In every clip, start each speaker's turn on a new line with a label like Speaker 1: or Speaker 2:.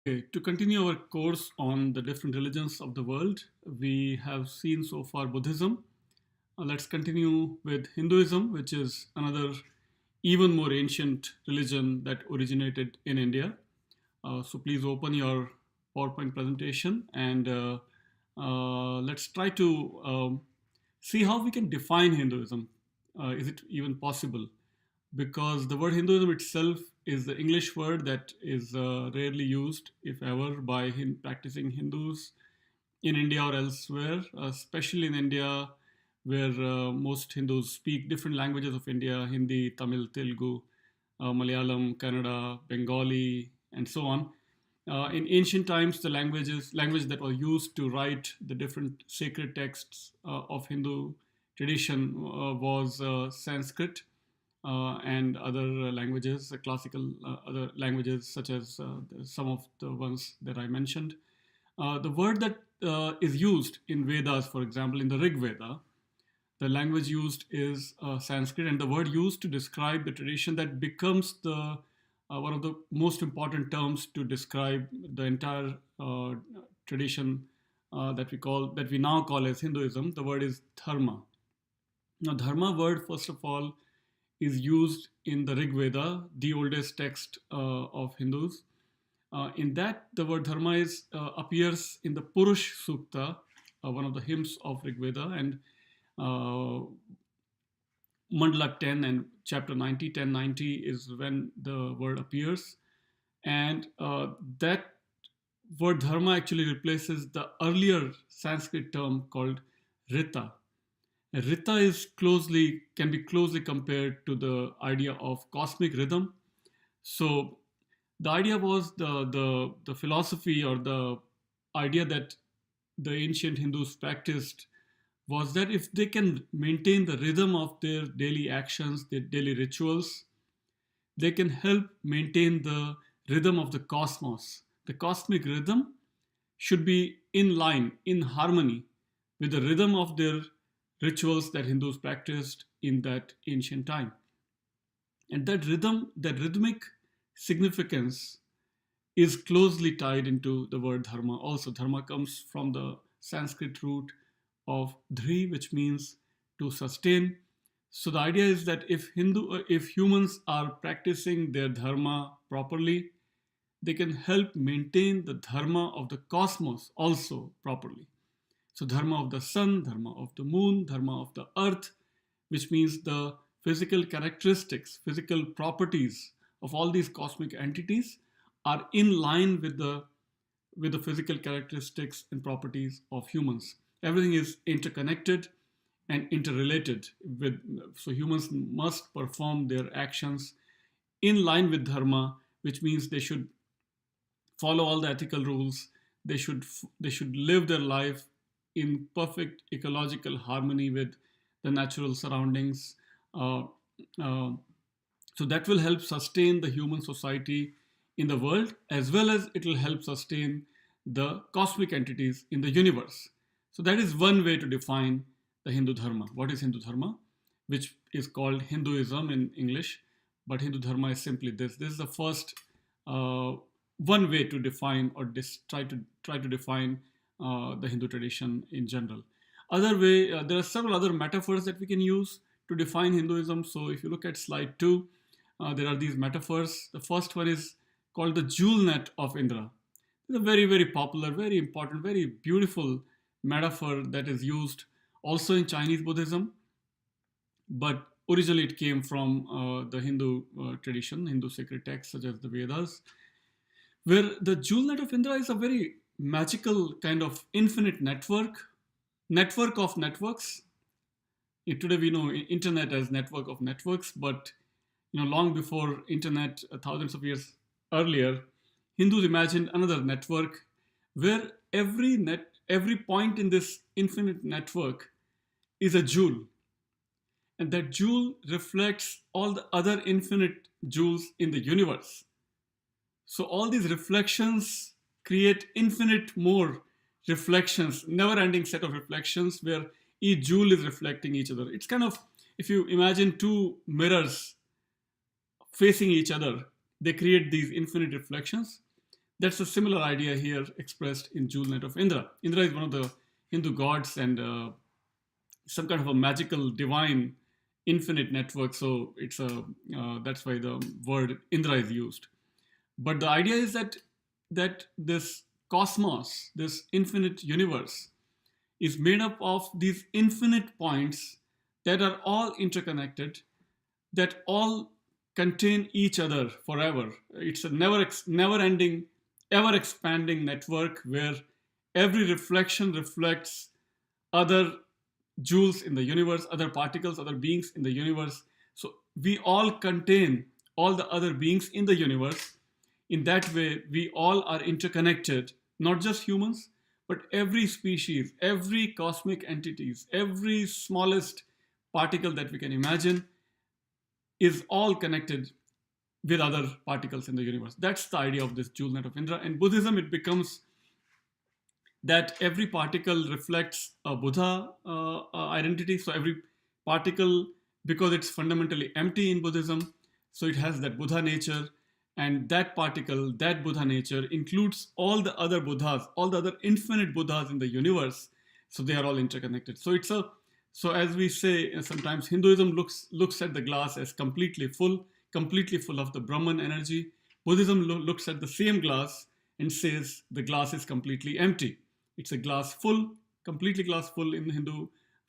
Speaker 1: Okay, to continue our course on the different religions of the world, we have seen so far Buddhism. Let's continue with Hinduism, which is another even more ancient religion that originated in India. So please open your PowerPoint presentation and let's try to see how we can define Hinduism. Is it even possible? Because the word Hinduism itself is the English word that is rarely used, if ever, by practicing Hindus in India or elsewhere, especially in India, where most Hindus speak different languages of India: Hindi, Tamil, Telugu, Malayalam, Kannada, Bengali, and so on. In ancient times, the language that was used to write the different sacred texts of Hindu tradition was Sanskrit and other languages, classical other languages such as some of the ones that I mentioned. The word that is used in Vedas, for example, in the Rig Veda, the language used is Sanskrit, and the word used to describe the tradition that becomes the one of the most important terms to describe the entire tradition that we now call as Hinduism. The word is Dharma. Now, Dharma word, first of all, is used in the Rig Veda, the oldest text of Hindus. In that, the word dharma appears in the Purush Sukta, one of the hymns of Rig Veda, and uh, Mandala 10 and chapter 90, 1090 is when the word appears. And that word dharma actually replaces the earlier Sanskrit term called rita. Rita can be closely compared to the idea of cosmic rhythm. So the idea was the philosophy or the idea that the ancient Hindus practiced was that if they can maintain the rhythm of their daily actions, their daily rituals, they can help maintain the rhythm of the cosmos. The cosmic rhythm should be in line, in harmony with the rhythm of their rituals that Hindus practiced in that ancient time. And that rhythm, that rhythmic significance is closely tied into the word dharma. Also, dharma comes from the Sanskrit root of dhri, which means to sustain. So the idea is that if humans are practicing their dharma properly, they can help maintain the dharma of the cosmos also properly. So dharma of the sun, dharma of the moon, dharma of the earth, which means the physical characteristics, physical properties of all these cosmic entities are in line with the physical characteristics and properties of humans. Everything is interconnected and interrelated with, so humans must perform their actions in line with dharma, which means they should follow all the ethical rules. They should live their life in perfect ecological harmony with the natural surroundings. Uh, uh, so that will help sustain the human society in the world, as well as it will help sustain the cosmic entities in the universe. So that is one way to define the Hindu Dharma. What is Hindu Dharma? Which is called Hinduism in English, but Hindu Dharma is simply this. This is the first one way to define or try to define the Hindu tradition in general. Other way, there are several other metaphors that we can use to define Hinduism. So if you look at slide 2, there are these metaphors. The first one is called the jewel net of Indra. It's a very, very popular, very important, very beautiful metaphor that is used also in Chinese Buddhism, but originally it came from the Hindu tradition, Hindu sacred texts such as the Vedas, where the jewel net of Indra is a very magical kind of infinite network of networks. Today we know internet as network of networks, but long before internet, thousands of years earlier, Hindus imagined another network where every point in this infinite network is a jewel, and that jewel reflects all the other infinite jewels in the universe. So all these reflections create infinite more reflections, never-ending set of reflections where each jewel is reflecting each other. It's kind of, if you imagine two mirrors facing each other, they create these infinite reflections. That's a similar idea here expressed in Jewel Net of Indra. Indra is one of the Hindu gods and some kind of a magical, divine, infinite network. So it's a that's why the word Indra is used. But the idea is that this cosmos, this infinite universe, is made up of these infinite points that are all interconnected, that all contain each other forever. It's a never ending, ever expanding network where every reflection reflects other jewels in the universe, other particles, other beings in the universe. So we all contain all the other beings in the universe. In that way, we all are interconnected, not just humans, but every species, every cosmic entities, every smallest particle that we can imagine is all connected with other particles in the universe. That's the idea of this jewel net of Indra. In Buddhism, it becomes that every particle reflects a Buddha identity. So every particle, because it's fundamentally empty in Buddhism, so it has that Buddha nature. And that particle, that Buddha nature, includes all the other Buddhas, all the other infinite Buddhas in the universe. So they are all interconnected. So as we say, sometimes Hinduism looks at the glass as completely full of the Brahman energy. Buddhism looks at the same glass and says the glass is completely empty. It's a glass full, completely glass full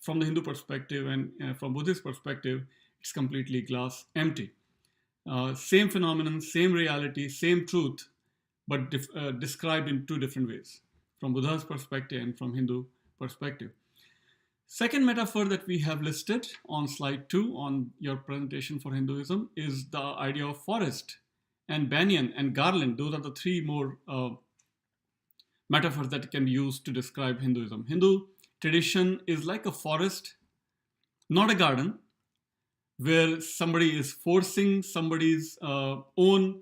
Speaker 1: from the Hindu perspective, and from Buddhist perspective, it's completely glass empty. Same phenomenon, same reality, same truth, but described in two different ways, from Buddha's perspective and from Hindu perspective. Second metaphor that we have listed on slide 2 on your presentation for Hinduism is the idea of forest and banyan and garland. Those are the three more metaphors that can be used to describe Hinduism. Hindu tradition is like a forest, not a garden, where somebody is forcing somebody's own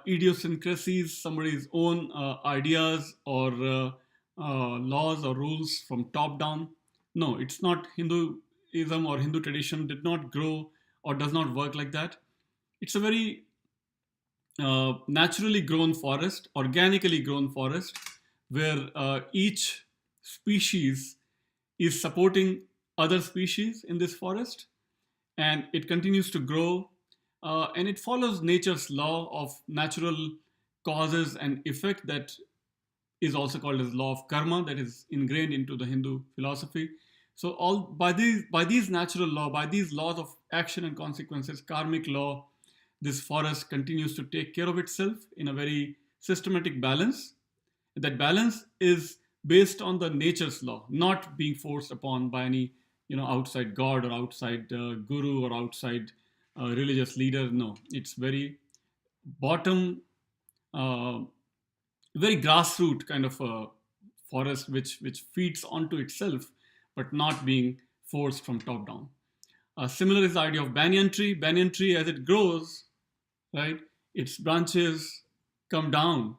Speaker 1: idiosyncrasies, somebody's own ideas or laws or rules from top down. No, it's not. Hinduism or Hindu tradition did not grow or does not work like that. It's a very naturally grown forest, organically grown forest, where each species is supporting other species in this forest, and it continues to grow, and it follows nature's law of natural causes and effect that is also called as law of karma, that is ingrained into the Hindu philosophy. So all by these natural law, by these laws of action and consequences, karmic law, this forest continues to take care of itself in a very systematic balance. That balance is based on the nature's law, not being forced upon by any outside god or outside guru or outside religious leader. No, it's very bottom, very grassroots kind of a forest which feeds onto itself, but not being forced from top down. Similar is the idea of banyan tree. Banyan tree, as it grows, right, its branches come down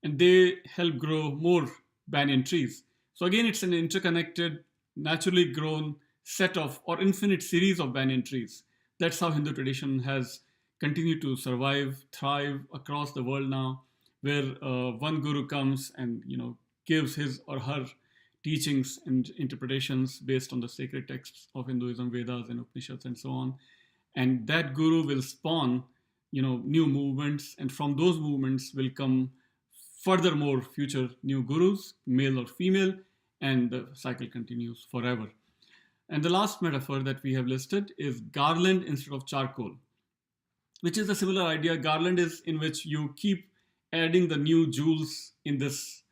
Speaker 1: and they help grow more banyan trees. So again, it's an interconnected, naturally grown set of or infinite series of banyan trees. That's how Hindu tradition has continued to survive, thrive across the world now, where one guru comes and gives his or her teachings and interpretations based on the sacred texts of Hinduism, Vedas and Upanishads and so on. And that guru will spawn, new movements, and from those movements will come furthermore future new gurus, male or female, and the cycle continues forever. And the last metaphor that we have listed is garland instead of charcoal, which is a similar idea. Garland is in which you keep adding the new jewels in this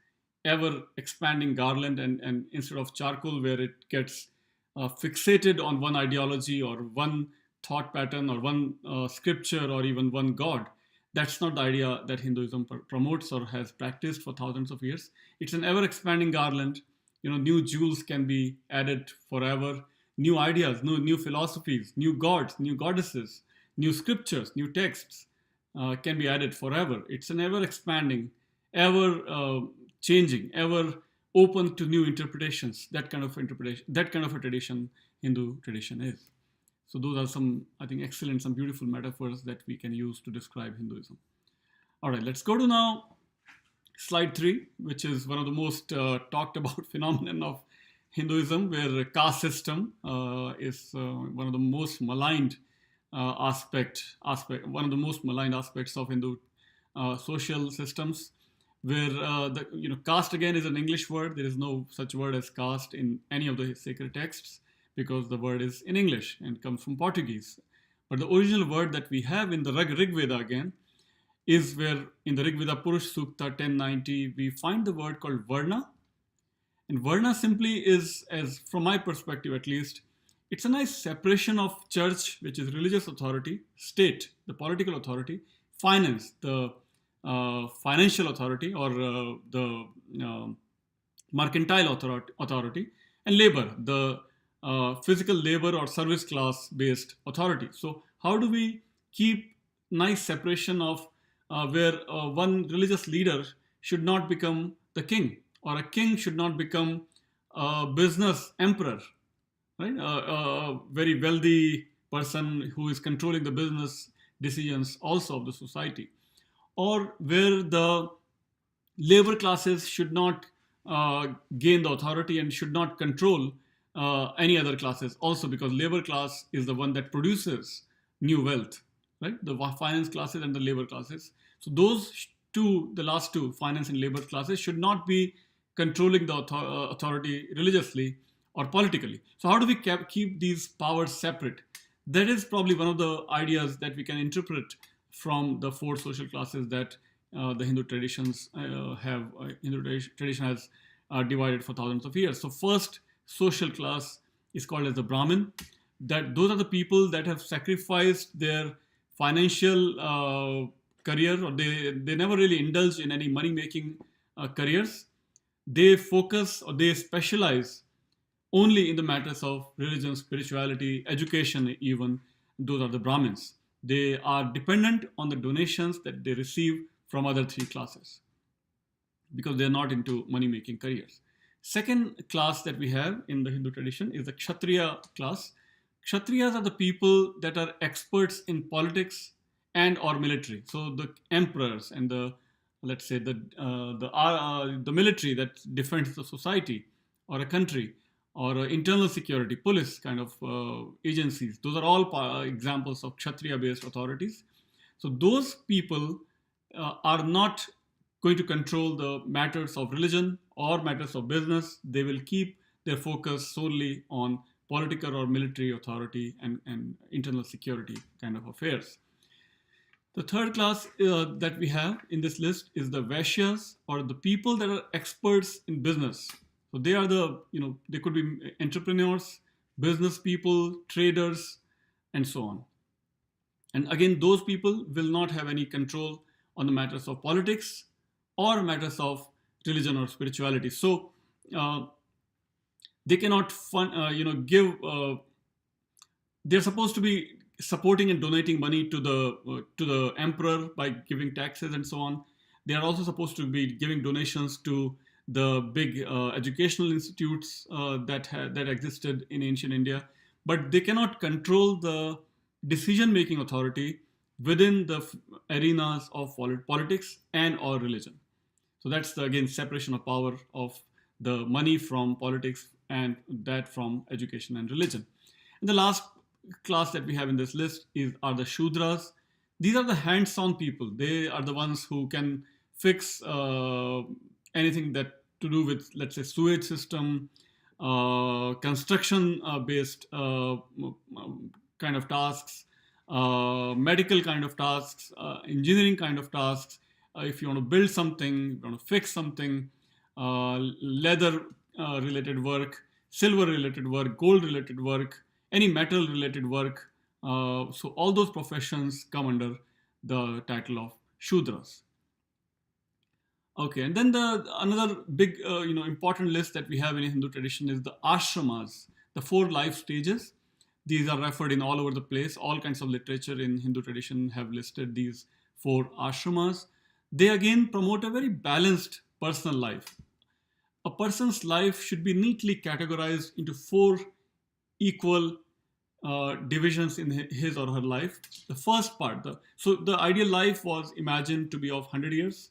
Speaker 1: ever expanding garland, and instead of charcoal where it gets fixated on one ideology or one thought pattern or one scripture or even one god. That's not the idea that Hinduism promotes or has practiced for thousands of years. It's an ever expanding garland. New jewels can be added forever. New ideas, new philosophies, new gods, new goddesses, new scriptures, new texts can be added forever. It's an ever expanding, ever changing, ever open to new interpretations. That kind of a tradition Hindu tradition is. So those are some, I think, excellent, some beautiful metaphors that we can use to describe Hinduism. All right, let's go to now slide 3, which is one of the most talked about phenomenon of Hinduism, where caste system is one of the most maligned one of the most maligned aspects of Hindu social systems, where the caste again is an English word. There is no such word as caste in any of the sacred texts because the word is in English and comes from Portuguese. But the original word that we have in the Rig Veda again is where in the Rig Veda Purush Sukta 1090 we find the word called Varna. And Varna simply is, as from my perspective at least, it's a nice separation of church, which is religious authority, state, the political authority, finance, the financial authority or the mercantile authority, and labor, the physical labor or service class based authority. So how do we keep nice separation of where one religious leader should not become the king, or a king should not become a business emperor, right? A very wealthy person who is controlling the business decisions also of the society, or where the labor classes should not gain the authority and should not control any other classes also, because labor class is the one that produces new wealth, right? The finance classes and the labor classes. So those two, the last two, finance and labor classes, should not be controlling the authority religiously or politically. So how do we keep these powers separate? That is probably one of the ideas that we can interpret from the four social classes that the Hindu traditions Hindu tradition has divided for thousands of years. So first social class is called as the Brahmin. That those are the people that have sacrificed their financial career, or they never really indulge in any money making careers. They focus or they specialize only in the matters of religion, spirituality, education even. Those are the Brahmins. They are dependent on the donations that they receive from other three classes because they are not into money making careers. Second class that we have in the Hindu tradition is the Kshatriya class. Kshatriyas are the people that are experts in politics and or military. So the emperors and the, let's say, the military that defends the society or a country, or internal security, police kind of agencies. Those are all examples of Kshatriya-based authorities. So those people are not going to control the matters of religion or matters of business. They will keep their focus solely on political or military authority and internal security kind of affairs. The third class that we have in this list is the Vaishyas, or the people that are experts in business. So they are they could be entrepreneurs, business people, traders, and so on. And again, those people will not have any control on the matters of politics or matters of religion or spirituality. So they cannot give. They're supposed to be supporting and donating money to the emperor by giving taxes and so on. They are also supposed to be giving donations to the big educational institutes that existed in ancient India, but they cannot control the decision-making authority within the arenas of politics and or religion. So that's the, again, separation of power of the money from politics and that from education and religion. And the last class that we have in this list are the Shudras. These are the hands-on people. They are the ones who can fix anything that to do with, let's say, sewage system, construction based kind of tasks, medical kind of tasks, engineering kind of tasks. If you want to build something, you want to fix something, leather related work, silver related work, gold related work, any metal related work. So all those professions come under the title of Shudras. Okay, and then another big important list that we have in Hindu tradition is the Ashramas, the 4 life stages. These are referred in all over the place. All kinds of literature in Hindu tradition have listed these 4 ashramas. They again promote a very balanced personal life. A person's life should be neatly categorized into 4 equal divisions in his or her life. The first part, so the ideal life was imagined to be of 100 years.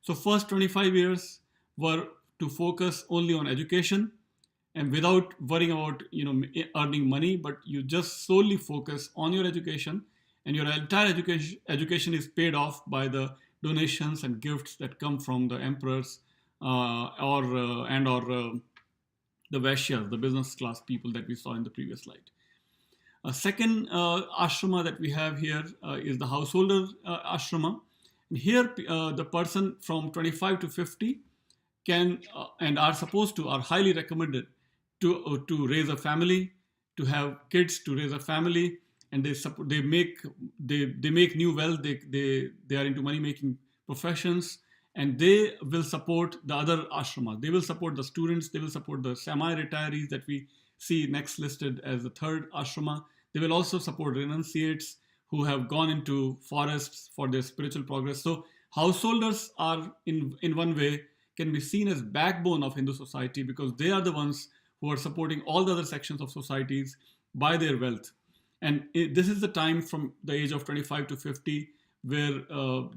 Speaker 1: So first 25 years were to focus only on education, and without worrying about earning money, but you just solely focus on your education, and your entire education is paid off by the donations and gifts that come from the emperors or the Vaishyas, the business class people that we saw in the previous slide. A second ashrama that we have here is the householder ashrama. And here, the person from 25 to 50 can and are supposed to, are highly recommended to raise a family, to have kids, to raise a family, and they make new wealth. They are into money making professions, and they will support the other ashramas. They will support the students. They will support the semi-retirees that we see next listed as the third ashrama. They will also support renunciates who have gone into forests for their spiritual progress. So householders are in one way can be seen as backbone of Hindu society, because they are the ones who are supporting all the other sections of societies by their wealth. And this is the time from the age of 25 to 50 where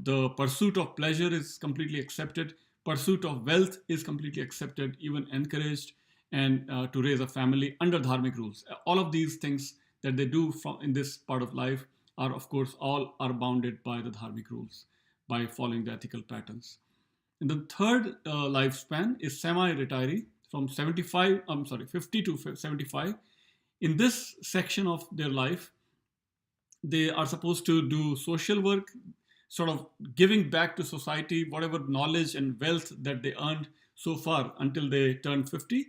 Speaker 1: the pursuit of pleasure is completely accepted, pursuit of wealth is completely accepted, even encouraged, and to raise a family under dharmic rules. All of these things that they do in this part of life are, of course, all are bounded by the dharmic rules, by following the ethical patterns. And the third lifespan is semi-retiree from 50 to 75. In this section of their life, they are supposed to do social work, sort of giving back to society whatever knowledge and wealth that they earned so far until they turn 50.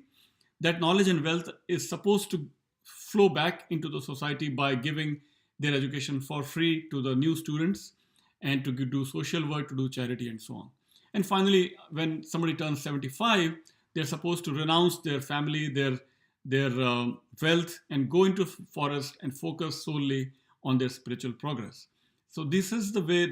Speaker 1: That knowledge and wealth is supposed to flow back into the society by giving their education for free to the new students, and to do social work, to do charity, and so on. And finally, when somebody turns 75, they're supposed to renounce their family, their wealth, and go into forest and focus solely on their spiritual progress. So this is the way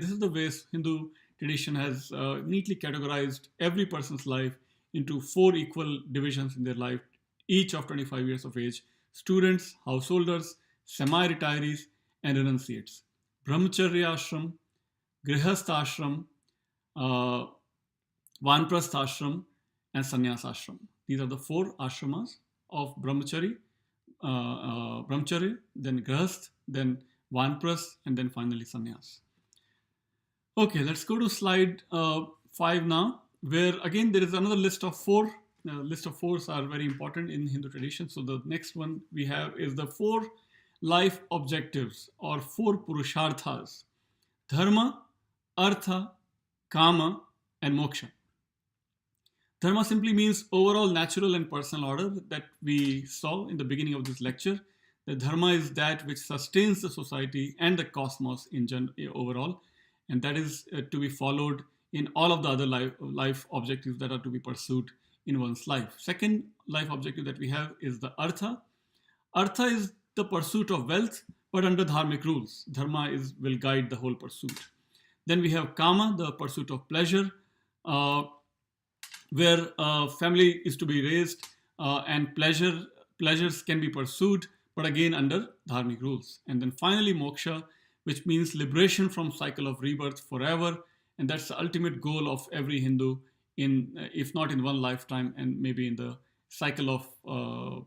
Speaker 1: Hindu tradition has neatly categorized every person's life into 4 equal divisions in their life, each of 25 years of age: students, householders, semi-retirees, and renunciates. Brahmacharya ashram, grihastha ashram, vanprastha ashram, and sannyas ashram. These are the 4 ashramas of brahmacharya, then grihasth, then vanprast, and then finally sannyas. Okay, let's go to slide 5 now, where again there is another list of 4. List of 4s are very important in Hindu tradition. So the next one we have is the 4 life objectives, or 4 Purusharthas: Dharma, Artha, Kama, and Moksha. Dharma simply means overall natural and personal order that we saw in the beginning of this lecture. The dharma is that which sustains the society and the cosmos overall, and that is to be followed in all of the other life objectives that are to be pursued in one's life. Second life objective that we have is the artha. Artha is the pursuit of wealth, but under dharmic rules. Dharma will guide the whole pursuit. Then we have kama, the pursuit of pleasure, where family is to be raised, and pleasures can be pursued, but again under dharmic rules. And then finally moksha, which means liberation from cycle of rebirth forever, and that's the ultimate goal of every Hindu, if not in one lifetime, and maybe in the cycle of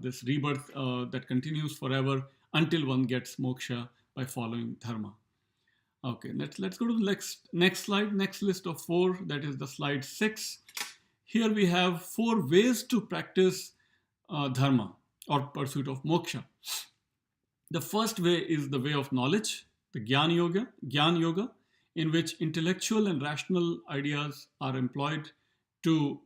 Speaker 1: this rebirth that continues forever until one gets moksha by following dharma. Okay, let's go to the next slide, next list of 4, that is the slide 6. Here we have 4 ways to practice dharma, or pursuit of moksha. The first way is the way of knowledge, the Gyan Yoga, in which intellectual and rational ideas are employed to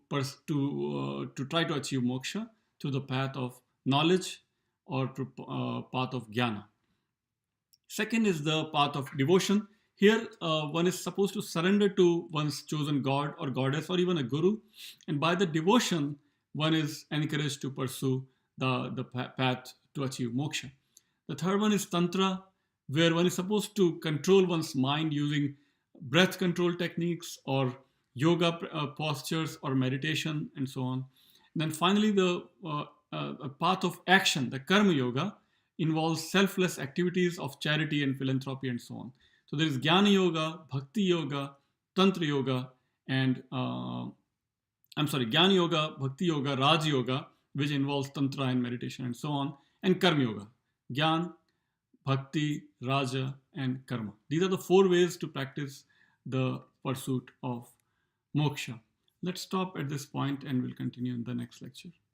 Speaker 1: try to achieve moksha through the path of knowledge, or path of jnana. Second is the path of devotion. Here, one is supposed to surrender to one's chosen god or goddess, or even a guru, and by the devotion, one is encouraged to pursue the path to achieve moksha. The third one is tantra, where one is supposed to control one's mind using breath control techniques, or yoga postures, or meditation, and so on. And then finally, the path of action, the karma yoga, involves selfless activities of charity and philanthropy and so on. So there is Jnana Yoga, Bhakti Yoga, Tantra Yoga, and Jnana Yoga, Bhakti Yoga, Raj Yoga, which involves Tantra and meditation and so on, and Karma Yoga, Jnana, Bhakti, Raja, and Karma. These are the 4 ways to practice the pursuit of moksha. Let's stop at this point and we'll continue in the next lecture.